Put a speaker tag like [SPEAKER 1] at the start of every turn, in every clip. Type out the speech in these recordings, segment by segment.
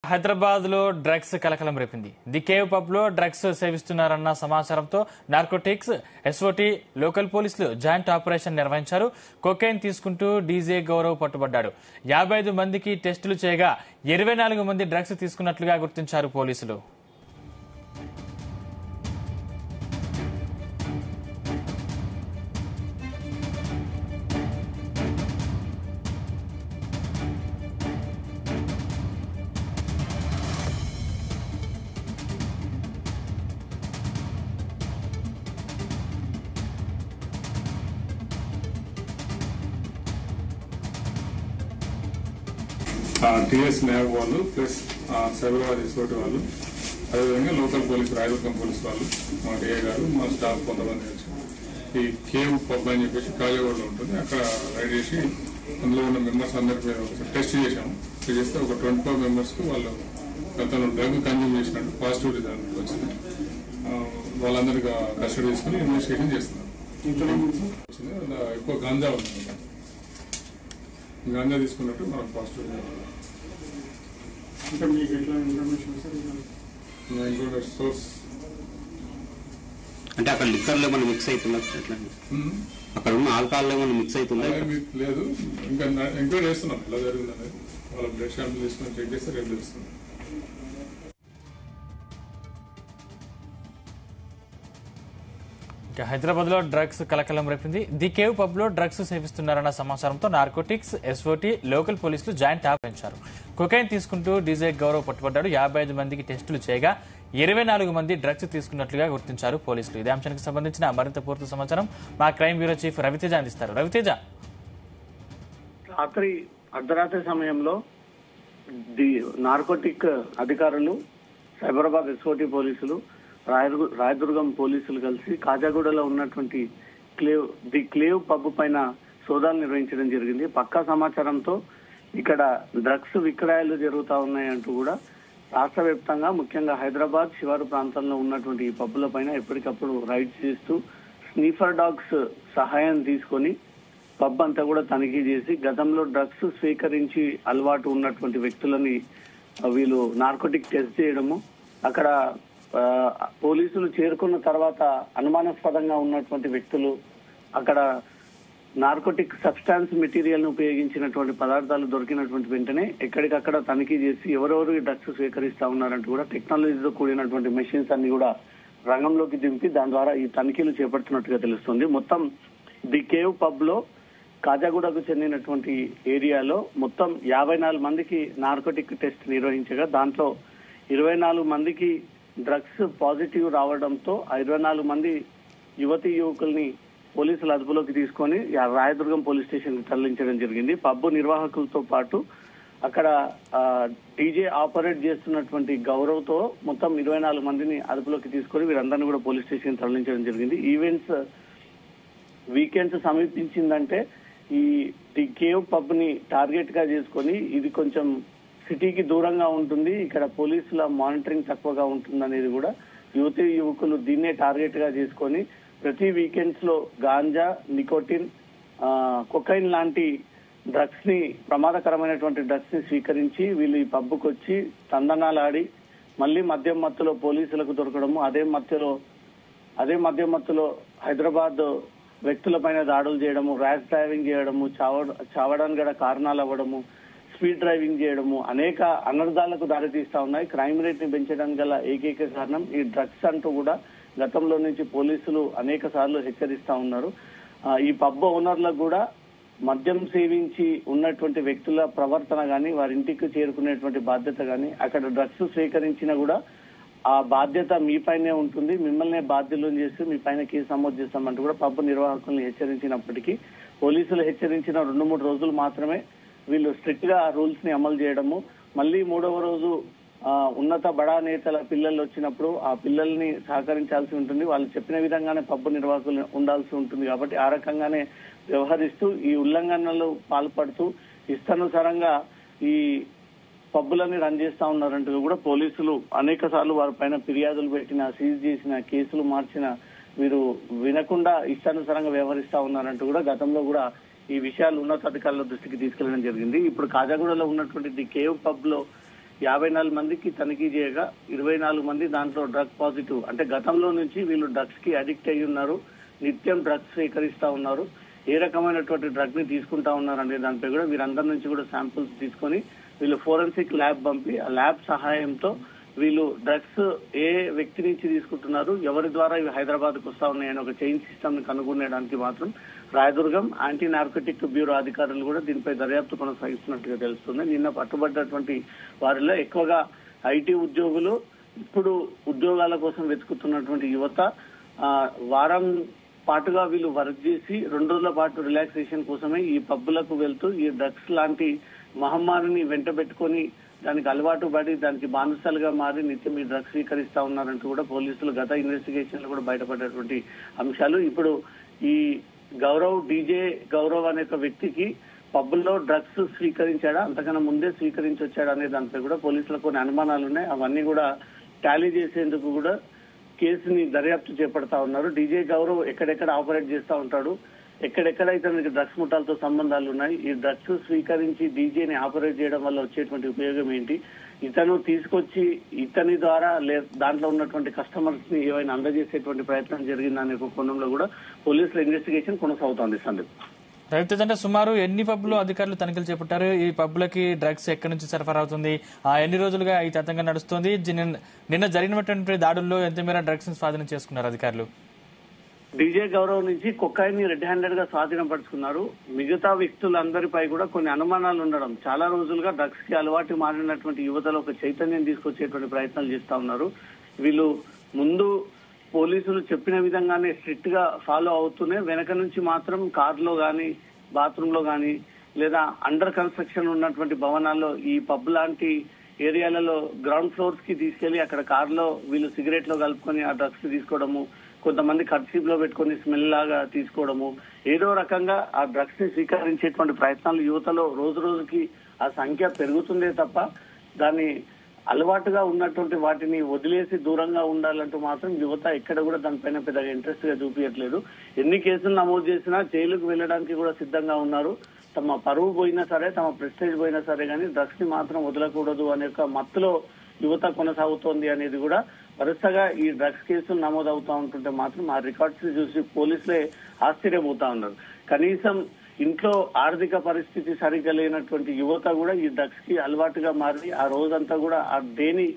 [SPEAKER 1] హైదరాబాద్ లో డ్రగ్స్ కలకలం రేపింది. ది కేవ్ పబ్ లో డ్రగ్స్ సేవిస్తున్నారన్న సమాచారంతో నార్కోటిక్స్, ఎస్ఓటీ, లోకల్ పోలీసులు జాయింట్ ఆపరేషన్ నిర్వహించారు. కొకైన్ తీసుకుంటూ డీజే గౌరవ్ పట్టుబడ్డాడు. 55 మందికి టెస్టులు చేయగా 24 మంది డ్రగ్స్ తీసుకున్నట్లుగా గుర్తించారు పోలీసులు.
[SPEAKER 2] టీఎస్ ల్యాబ్ వాళ్ళు ప్లస్ సైబరాబాద్ ఎస్ఓటీ వాళ్ళు, అదేవిధంగా లోకల్ పోలీసు రాయదుర్గం పోలీసు వాళ్ళు, మా డిఐ గారు, మా స్టాఫ్ కొంతమంది వచ్చి ఈ కేవ్ పబ్ అని చెప్పేసి కాజాగూడలో ఉంటుంది, అక్కడ రైడ్ చేసి అందులో ఉన్న మెంబర్స్ అందరికీ టెస్ట్ చేశాము. చేస్తే ఒక 24 మెంబర్స్కు వాళ్ళు గతంలో డ్రగ్ కన్జ్యూమ్ చేసినట్టు పాజిటివ్ రిజల్ట్ వచ్చింది. వాళ్ళందరికీ కస్టడీ తీసుకుని ఇన్వెస్టిగేషన్ చేస్తున్నారు. ఎక్కువ గాంజా ఉంది, గాంజా తీసుకున్నట్టు మనకు పాజిటివ్ సోర్స్.
[SPEAKER 3] అంటే అక్కడ లిక్కర్లో ఏమైనా మిక్స్ అవుతుందా? అక్కడ ఉన్న ఆల్కహాల్ ఏమైనా మిక్స్ అవుతుందా?
[SPEAKER 2] లేదు, ఇంకా ఎంక్వైరీ చేస్తున్నాం ఎలా జరిగిందనేది. వాళ్ళ బ్లడ్ శాంపుల్ తీసుకుని చెక్ చేస్తే రేపు తెలుస్తుంది.
[SPEAKER 1] హైదరాబాద్ లో డ్రగ్స్ కలకలం రేపింది. ది కేవ్ పబ్ లో డ్రగ్స్ సేవిస్తున్నారన్న సమాచారంతో నార్కోటిక్స్, ఎస్ఓటీ, లోకల్ పోలీసులు జాయింట్ ఆపరేషన్. కొకైన్ తీసుకుంటూ డీజే గౌరవ్ పట్టుబడ్డాడు. 55 మందికి టెస్టులు చేయగా 24 మంది డ్రగ్స్ తీసుకున్నట్లుగా గుర్తించారు పోలీసులు. ఇదే అంశానికి సంబంధించిన మరింత పూర్తి సమాచారం మా క్రైమ్ బ్యూరో చీఫ్ రవితేజ అందిస్తారు. రవితేజ,
[SPEAKER 4] అర్ధరాత్రి సమయంలో నార్కోటిక్ అధికారులు, సైబరాబాద్ ఎస్ఓటీ పోలీసులు, రాయదుర్గం పోలీసులు కలిసి కాజాగూడలో ఉన్నటువంటి ది క్లేవ్ పబ్ పైన సోదాలు నిర్వహించడం జరిగింది. పక్కా సమాచారంతో ఇక్కడ డ్రగ్స్ విక్రయాలు జరుగుతా ఉన్నాయంటూ కూడా రాష్ట్ర వ్యాప్తంగా, ముఖ్యంగా హైదరాబాద్ శివారు ప్రాంతంలో ఉన్నటువంటి ఈ పబ్బుల పైన ఎప్పటికప్పుడు రైడ్స్ చేస్తూ స్నీఫర్ డాగ్స్ సహాయం తీసుకొని పబ్ అంతా కూడా తనిఖీ చేసి గతంలో డ్రగ్స్ స్వీకరించి అలవాటు ఉన్నటువంటి వ్యక్తులని వీళ్ళు నార్కోటిక్ టెస్ట్ చేయడము, అక్కడ పోలీసులు చేరుకున్న తర్వాత అనుమానాస్పదంగా ఉన్నటువంటి వ్యక్తులు అక్కడ నార్కోటిక్ సబ్స్టాన్స్ మెటీరియల్ ను ఉపయోగించినటువంటి పదార్థాలు దొరికినటువంటి వెంటనే ఎక్కడికక్కడ తనిఖీ చేసి ఎవరెవరు ఈ డ్రగ్స్ స్వీకరిస్తా ఉన్నారంటూ కూడా టెక్నాలజీతో కూడినటువంటి మెషిన్స్ అన్ని కూడా రంగంలోకి దింపి దాని ద్వారా ఈ తనిఖీలు చేపడుతున్నట్టుగా తెలుస్తుంది. మొత్తం ది కేవ్ పబ్ లో కాజాగూడకు చెందినటువంటి ఏరియాలో మొత్తం 54 మందికి నార్కోటిక్ టెస్ట్ నిర్వహించగా దాంట్లో 24 మందికి డ్రగ్స్ పాజిటివ్ రావడంతో 24 మంది యువతీ యువకుల్ని పోలీసులు అదుపులోకి తీసుకొని రాయదుర్గం పోలీస్ స్టేషన్ కి తరలించడం జరిగింది. పబ్బు నిర్వాహకులతో పాటు అక్కడ డీజే ఆపరేట్ చేస్తున్నటువంటి గౌరవ్ తో మొత్తం 24 మందిని అదుపులోకి తీసుకొని వీరందరినీ కూడా పోలీస్ స్టేషన్ తరలించడం జరిగింది. వీకెండ్స్ సమీపించిందంటే ఈ ది కేవ్ పబ్ ని టార్గెట్ గా చేసుకొని ఇది కొంచెం సిటీకి దూరంగా ఉంటుంది, ఇక్కడ పోలీసుల మానిటరింగ్ తక్కువగా ఉంటుంది అనేది కూడా యువతీ యువకులు దీన్నే టార్గెట్ గా చేసుకొని ప్రతి వీకెండ్స్ లో గాంజా, నికోటిన్, కొకైన్ లాంటి డ్రగ్స్ ని, ప్రమాదకరమైనటువంటి డ్రగ్స్ ని స్వీకరించి వీళ్ళు ఈ పబ్బుకు వచ్చి తందనాలాడి మళ్లీ మద్యం మత్తులో పోలీసులకు దొరకడము, అదే మద్యం మత్తులో హైదరాబాద్ వ్యక్తులపైన దాడులు చేయడము, ర్యాష్ డ్రైవింగ్ చేయడము, చావడానికి గల కారణాలు అవ్వడము, స్పీడ్ డ్రైవింగ్ చేయడము అనేక అనర్థాలకు దారితీస్తా ఉన్నాయి. క్రైమ్ రేట్ ని పెంచడానికి గల ఏకైక కారణం ఈ డ్రగ్స్ అంటూ కూడా గతంలో నుంచి పోలీసులు అనేక సార్లు హెచ్చరిస్తా ఉన్నారు. ఈ పబ్ ఓనర్లకు కూడా మద్యం సేవించి ఉన్నటువంటి వ్యక్తుల ప్రవర్తన గాని, వారి ఇంటికి చేరుకునేటువంటి బాధ్యత గాని, అక్కడ డ్రగ్స్ స్వీకరించినా కూడా ఆ బాధ్యత మీపైనే ఉంటుంది, మిమ్మల్నే బాధ్యులను చేసి మీ పైన కేసు నమోదు చేస్తామంటూ కూడా పబ్ నిర్వాహకుల్ని హెచ్చరించినప్పటికీ పోలీసులు హెచ్చరించిన 2-3 రోజులు మాత్రమే వీళ్ళు స్ట్రిక్ట్ గా రూల్స్ ని అమలు చేయడము, మళ్ళీ 3వ రోజు ఉన్నత బడా నేతల పిల్లలు వచ్చినప్పుడు ఆ పిల్లల్ని సహకరించాల్సి ఉంటుంది, వాళ్ళు చెప్పిన విధంగానే పబ్బు నిర్వాహకులు ఉండాల్సి ఉంటుంది. కాబట్టి ఆ రకంగానే వ్యవహరిస్తూ ఈ ఉల్లంఘనలు పాల్పడుతూ ఇష్టానుసారంగా ఈ పబ్బులని రన్ చేస్తా ఉన్నారంటూ కూడా పోలీసులు అనేక సార్లు వారి పైన ఫిర్యాదులు పెట్టిన, సీజ్ చేసిన, కేసులు మార్చిన వీరు వినకుండా ఇష్టానుసారంగా వ్యవహరిస్తా ఉన్నారంటూ కూడా గతంలో కూడా ఈ విషయాలు ఉన్నతాధికారుల దృష్టికి తీసుకెళ్లడం జరిగింది. ఇప్పుడు కాజాగూడలో ఉన్నటువంటి ది కేవ్ పబ్ లో 54 మందికి తనిఖీ చేయగా 24 మంది దాంట్లో డ్రగ్ పాజిటివ్, అంటే గతంలో నుంచి వీళ్ళు డ్రగ్స్ కి అడిక్ట్ అయి ఉన్నారు, నిత్యం డ్రగ్స్ స్వీకరిస్తా ఉన్నారు, ఏ రకమైనటువంటి డ్రగ్ ని తీసుకుంటా ఉన్నారు అనే దానిపై కూడా వీరందరి నుంచి కూడా శాంపుల్స్ తీసుకొని వీళ్ళు ఫోరెన్సిక్ ల్యాబ్ పంపి ఆ ల్యాబ్ సహాయంతో వీళ్ళు డ్రగ్స్ ఏ వ్యక్తి నుంచి తీసుకుంటున్నారు, ఎవరి ద్వారా ఇవి హైదరాబాద్ కు వస్తా ఉన్నాయని ఒక చైన్ సిస్టమ్ ని కనుగొనడానికి మాత్రం రాయదుర్గం యాంటీ నార్కోటిక్ బ్యూరో అధికారులు కూడా దీనిపై దర్యాప్తు కొనసాగిస్తున్నట్టుగా తెలుస్తుంది. నిన్న పట్టుబడ్డటువంటి వారిలో ఎక్కువగా ఐటీ ఉద్యోగులు, ఇప్పుడు ఉద్యోగాల కోసం వెతుకుతున్నటువంటి యువత, వారం పాటుగా వీళ్ళు వర్క్ చేసి 2 రోజుల పాటు రిలాక్సేషన్ కోసమే ఈ పబ్బులకు వెళ్తూ ఈ డ్రగ్స్ లాంటి మహమ్మారిని వెంట పెట్టుకొని దానికి అలవాటు పడి దానికి బానిసలుగా మారి నిత్యం ఈ డ్రగ్స్ స్వీకరిస్తా ఉన్నారంటూ కూడా పోలీసులు గత ఇన్వెస్టిగేషన్ లో కూడా బయటపడేటువంటి అంశాలు. ఇప్పుడు ఈ డీజే గౌరవ్ అనే ఒక వ్యక్తికి పబ్బుల్లో డ్రగ్స్ స్వీకరించాడా, అంతకన్నా ముందే స్వీకరించి వచ్చాడా అనే దానిపై కూడా పోలీసులకు కొన్ని అనుమానాలు ఉన్నాయి. అవన్నీ కూడా టాలీ చేసేందుకు కూడా కేసుని దర్యాప్తు చేపడతా ఉన్నారు. డీజే గౌరవ్ ఎక్కడెక్కడ ఆపరేట్ చేస్తా ఉంటాడు, ఎక్కడెక్కడ ఇతనికి డ్రగ్స్ ముఠాలతో సంబంధాలు ఉన్నాయి, ఈ డ్రగ్స్ స్వీకరించి డీజేని ఆపరేట్ చేయడం వల్ల వచ్చేటువంటి ఉపయోగం ఏంటి, ఇతను తీసుకొచ్చి ఇతని ద్వారా దాంట్లో ఉన్నటువంటి కస్టమర్స్ ని ఏమైనా అందజేసేటువంటి ప్రయత్నం జరిగిందనే ఒక కోణంలో కూడా పోలీసుల ఇన్వెస్టిగేషన్ కొనసాగుతోంది. సందీప్,
[SPEAKER 1] రవితేజ్, అంటే సుమారు ఎన్ని పబ్బులు అధికారులు తనిఖీలు చేపట్టారు? ఈ పబ్బులకి డ్రగ్స్ ఎక్కడి నుంచి సరఫరా అవుతుంది? ఎన్ని రోజులుగా ఈ తతంగం నడుస్తుంది? నిన్న జరిగినటువంటి దాడుల్లో ఎంత మేర డ్రగ్స్ స్వాధీనం చేసుకున్నారు అధికారులు?
[SPEAKER 4] డీజే గౌరవ్ నుంచి కొకాయిన్ ని రెడ్ హ్యాండెడ్ గా స్వాధీనపరుచుకున్నారు. మిగతా వ్యక్తులందరిపై కూడా కొన్ని అనుమానాలు ఉండడం, చాలా రోజులుగా డ్రగ్స్ కి అలవాటు మారినటువంటి యువతలో ఒక చైతన్యం తీసుకొచ్చేటువంటి ప్రయత్నాలు చేస్తా ఉన్నారు. వీళ్ళు ముందు పోలీసులు చెప్పిన విధంగానే స్ట్రిక్ట్ గా ఫాలో అవుతూనే వెనక నుంచి మాత్రం కార్లో గాని, బాత్రూమ్ లో గాని, లేదా అండర్ కన్స్ట్రక్షన్ ఉన్నటువంటి భవనాల్లో ఈ పబ్ లాంటి ఏరియాలలో గ్రౌండ్ ఫ్లోర్స్ కి తీసుకెళ్లి అక్కడ కార్లో వీళ్ళు సిగరెట్ లో కలుపుకొని ఆ డ్రగ్స్ తీసుకోవడము, కొంతమంది కర్చీప్ లో పెట్టుకుని స్మెల్ లాగా తీసుకోవడము, ఏదో రకంగా ఆ డ్రగ్స్ ని స్వీకరించేటువంటి ప్రయత్నాలు యువతలో రోజు రోజుకి ఆ సంఖ్య పెరుగుతుందే తప్ప దాన్ని అలవాటుగా ఉన్నటువంటి వాటిని వదిలేసి దూరంగా ఉండాలంటూ మాత్రం యువత ఎక్కడ కూడా దానిపైన పెద్దగా ఇంట్రెస్ట్ గా చూపించట్లేదు. ఎన్ని కేసులు నమోదు చేసినా జైలుకు వెళ్ళడానికి కూడా సిద్ధంగా ఉన్నారు. తమ పరువు పోయినా సరే, తమ ప్రెస్టేజ్ పోయినా సరే కానీ డ్రగ్స్ ని మాత్రం వదలకూడదు అనే ఒక మత్తులో యువత కొనసాగుతోంది అనేది కూడా వరుసగా ఈ డ్రగ్స్ కేసులు నమోదవుతా ఉంటుంటే మాత్రం ఆ రికార్డ్స్ ని చూసి పోలీసులే ఆశ్చర్యపోతా ఉన్నారు. కనీసం ఇంట్లో ఆర్థిక పరిస్థితి సరిగ్గా లేనటువంటి యువత కూడా ఈ డ్రగ్స్ కి అలవాటుగా మారి ఆ రోజంతా కూడా ఆ డేని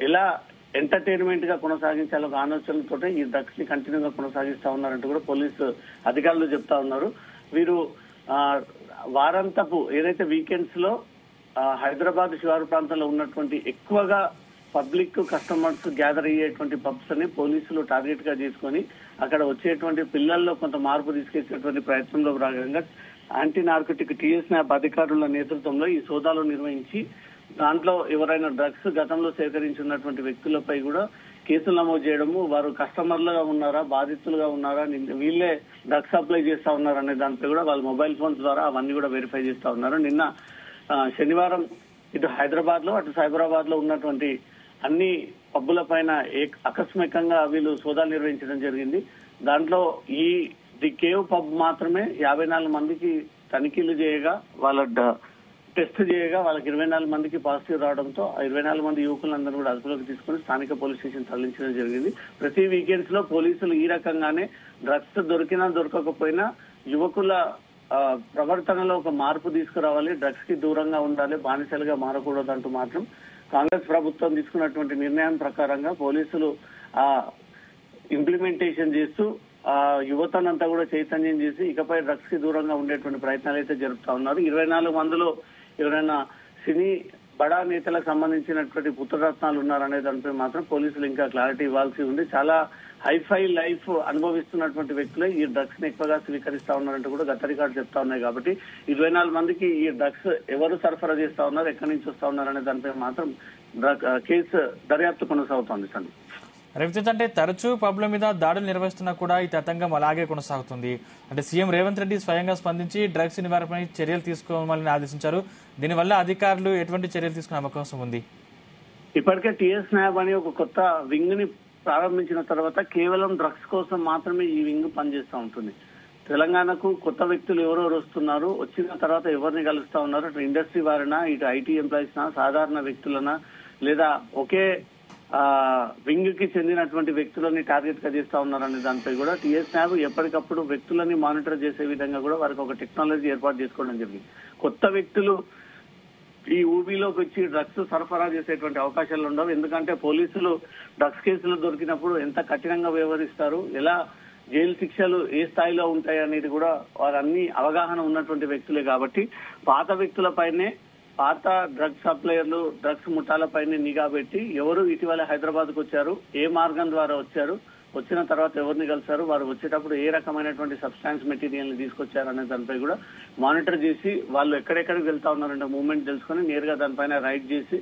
[SPEAKER 4] ఎలా ఎంటర్టైన్మెంట్ గా కొనసాగించాలో ఒక ఆలోచనలతో ఈ డ్రగ్స్ ని కంటిన్యూగా కొనసాగిస్తా ఉన్నారంటూ కూడా పోలీసు అధికారులు చెప్తా ఉన్నారు. వీరు వారాంతపు ఏదైతే వీకెండ్స్ లో హైదరాబాద్ శివారు ప్రాంతంలో ఉన్నటువంటి ఎక్కువగా పబ్లిక్ కస్టమర్స్ గ్యాదర్ అయ్యేటువంటి పబ్స్ అని పోలీసులు టార్గెట్ గా చేసుకుని అక్కడ వచ్చేటువంటి పిల్లల్లో కొంత మార్పు తీసుకొచ్చేటువంటి ప్రయత్నంలో భాగంగా యాంటీ నార్కోటిక్ టీఎస్నాప్ అధికారుల నేతృత్వంలో ఈ సోదాలు నిర్వహించి దాంట్లో ఎవరైనా డ్రగ్స్ గతంలో సేకరించున్నటువంటి వ్యక్తులపై కూడా కేసులు నమోదు చేయడము, వారు కస్టమర్లుగా ఉన్నారా, బాధితులుగా ఉన్నారా, వీళ్ళే డ్రగ్స్ సప్లై చేస్తా ఉన్నారనే దానిపై కూడా వాళ్ళ మొబైల్ ఫోన్స్ ద్వారా అవన్నీ కూడా వెరిఫై చేస్తా ఉన్నారు. నిన్న శనివారం ఇటు హైదరాబాద్ లో అటు సైబరాబాద్ లో ఉన్నటువంటి అన్ని పబ్బుల పైన ఆకస్మికంగా వీళ్ళు సోదాలు నిర్వహించడం జరిగింది. దాంట్లో ఈ ది కేవ్ పబ్ మాత్రమే 54 మందికి తనిఖీలు చేయగా, వాళ్ళ టెస్ట్ చేయగా వాళ్ళకి 24 మందికి పాజిటివ్ రావడంతో 24 మంది యువకులందరూ కూడా అదుపులోకి తీసుకుని స్థానిక పోలీస్ స్టేషన్ తరలించడం జరిగింది. ప్రతి వీకెండ్స్ లో పోలీసులు ఈ రకంగానే డ్రగ్స్ దొరికినా దొరకకపోయినా యువకుల ప్రవర్తనలో ఒక మార్పు తీసుకురావాలి, డ్రగ్స్ కి దూరంగా ఉండాలి, బానిసలుగా మారకూడదు అంటూ మాత్రం కాంగ్రెస్ ప్రభుత్వం తీసుకున్నటువంటి నిర్ణయం ప్రకారంగా పోలీసులు ఇంప్లిమెంటేషన్ చేస్తూ యువతనంతా కూడా చైతన్యం చేసి ఇకపై డ్రగ్స్ కి దూరంగా ఉండేటువంటి ప్రయత్నాలు అయితే జరుపుతా ఉన్నారు. 24 మందిలో ఎవరైనా సినీ బడా నేతలకు సంబంధించినటువంటి పుత్రరత్నాలు ఉన్నారనే దానిపై మాత్రం పోలీసులు ఇంకా క్లారిటీ ఇవ్వాల్సి ఉంది. చాలా హైఫై లైఫ్ అనుభవిస్తున్నటువంటి వ్యక్తులే ఈ డ్రగ్స్ ని ఎక్కువగా స్వీకరిస్తా ఉన్నారంటూ కూడా గత రికార్డు చెప్తా ఉన్నాయి. కాబట్టి 24 మందికి ఈ డ్రగ్స్ ఎవరు సరఫరా చేస్తా ఉన్నారు, ఎక్కడి నుంచి వస్తా ఉన్నారు అనే దానిపై మాత్రం కేసు దర్యాప్తు కొనసాగుతోంది. సండి,
[SPEAKER 1] రవితేజ్, అంటే తరచూ పబ్ల మీద దాడులు నిర్వహిస్తున్నా కూడా ఈ తతంగం అలాగే కొనసాగుతుంది. అంటే సీఎం రేవంత్ రెడ్డి స్వయంగా స్పందించి డ్రగ్స్ నివారణపై చర్యలు తీసుకోవాలని ఆదేశించారు. దీనివల్ల అధికారులు ఎటువంటి చర్యలు తీసుకునే అవకాశం ఉంది?
[SPEAKER 4] ఇప్పటికే టీఎస్నాప్ అనే ఒక కొత్త వింగ్ ని ప్రారంభించిన తర్వాత కేవలం డ్రగ్స్ కోసం మాత్రమే ఈ వింగ్ పనిచేస్తూ ఉంటుంది. తెలంగాణకు కొత్త వ్యక్తులు ఎవరెవరు వస్తున్నారు, వచ్చిన తర్వాత ఎవరిని కలుస్తా ఉన్నారు, అటు ఇండస్ట్రీ వారినా, ఇటు ఐటీ ఎంప్లాయీస్ నా, సాధారణ వ్యక్తులనా, లేదా ఒకే వింగ్ కి చెందినటువంటి వ్యక్తులని టార్గెట్ గా చేస్తా ఉన్నారనే దానిపై కూడా టీఎస్ న్యాబ్ ఎప్పటికప్పుడు వ్యక్తులని మానిటర్ చేసే విధంగా కూడా వారికి ఒక టెక్నాలజీ ఏర్పాటు చేసుకోవడం జరిగింది. కొత్త వ్యక్తులు ఈ ఊబీలోకి వచ్చి డ్రగ్స్ సరఫరా చేసేటువంటి అవకాశాలు ఉండవు. ఎందుకంటే పోలీసులు డ్రగ్స్ కేసులు దొరికినప్పుడు ఎంత కఠినంగా వ్యవహరిస్తారు, ఎలా జైలు శిక్షలు ఏ స్థాయిలో ఉంటాయి అనేది కూడా వారన్ని అవగాహన ఉన్నటువంటి వ్యక్తులే. కాబట్టి పాత వ్యక్తులపైనే, పాత డ్రగ్స్ సప్లయర్లు, డ్రగ్స్ ముఠాలపైనే నిఘా పెట్టి ఎవరు ఇటీవల హైదరాబాద్ కు వచ్చారు, ఏ మార్గం ద్వారా వచ్చారు, వచ్చిన తర్వాత ఎవరిని కలిసారు, వారు వచ్చేటప్పుడు ఏ రకమైనటువంటి సబ్స్టాన్స్ మెటీరియల్ ని తీసుకొచ్చారు అనే దానిపై కూడా మానిటర్ చేసి వాళ్ళు ఎక్కడెక్కడికి వెళ్తా ఉన్నారంటే మూవ్మెంట్ తెలుసుకుని నేరుగా దానిపైన రైడ్ చేసి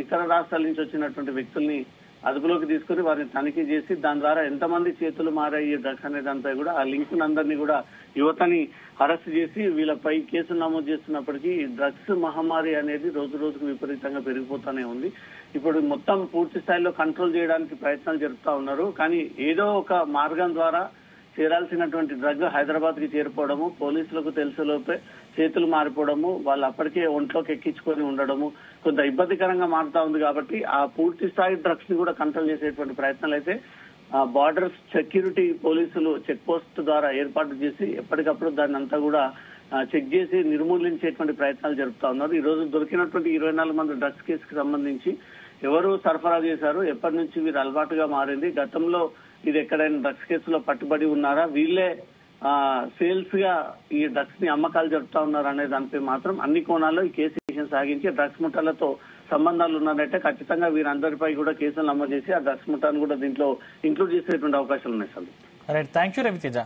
[SPEAKER 4] ఇతర రాష్ట్రాల నుంచి వచ్చినటువంటి వ్యక్తుల్ని అదుపులోకి తీసుకుని వారిని తనిఖీ చేసి దాని ద్వారా ఎంతమంది చేతులు మారాయి ఈ డ్రగ్స్ అనే దానిపై కూడా ఆ లింక్ అందరినీ కూడా యువతని అరెస్ట్ చేసి వీళ్ళపై కేసులు నమోదు చేస్తున్నప్పటికీ ఈ డ్రగ్స్ మహమ్మారి అనేది రోజు రోజుకు విపరీతంగా పెరిగిపోతూనే ఉంది. ఇప్పుడు మొత్తం పూర్తి స్థాయిలో కంట్రోల్ చేయడానికి ప్రయత్నాలు జరుపుతా ఉన్నారు. కానీ ఏదో ఒక మార్గం ద్వారా చేరాల్సినటువంటి డ్రగ్ హైదరాబాద్ కి చేరిపోవడము, పోలీసులకు తెలిసేలోపే చేతులు మారిపోవడము, వాళ్ళు అప్పటికే ఒంట్లోకి ఎక్కించుకొని ఉండడము కొంత ఇబ్బందికరంగా మారుతా ఉంది. కాబట్టి ఆ పూర్తి స్థాయి డ్రగ్స్ ని కూడా కంట్రోల్ చేసేటువంటి ప్రయత్నాలు అయితే బార్డర్ సెక్యూరిటీ పోలీసులు చెక్ పోస్ట్ ద్వారా ఏర్పాటు చేసి ఎప్పటికప్పుడు దాన్ని అంతా కూడా చెక్ చేసి నిర్మూలించేటువంటి ప్రయత్నాలు జరుపుతా ఉన్నారు. ఈ రోజు దొరికినటువంటి 24 మంది డ్రగ్స్ కేసుకు సంబంధించి ఎవరు సరఫరా చేశారు, ఎప్పటి నుంచి వీరు అలవాటుగా మారింది, గతంలో ఇది ఎక్కడైనా డ్రగ్స్ కేసులో పట్టుబడి ఉన్నారా, వీళ్ళే సేల్స్ గా ఈ డ్రగ్స్ ని అమ్మకాలు జరుపుతా ఉన్నారు అనే దానిపై మాత్రం అన్ని కోణాల్లో ఈ కేసు సాగించి డ్రగ్స్ ముఠాలతో సంబంధాలు ఉన్నారంటే ఖచ్చితంగా వీరందరిపై కూడా కేసులు నమోదు చేసి ఆ డ్రగ్స్ ముఠాను కూడా దీంట్లో ఇంక్లూడ్ చేసేటువంటి అవకాశాలు ఉన్నాయి sir.
[SPEAKER 1] Right, thank you Raviteja.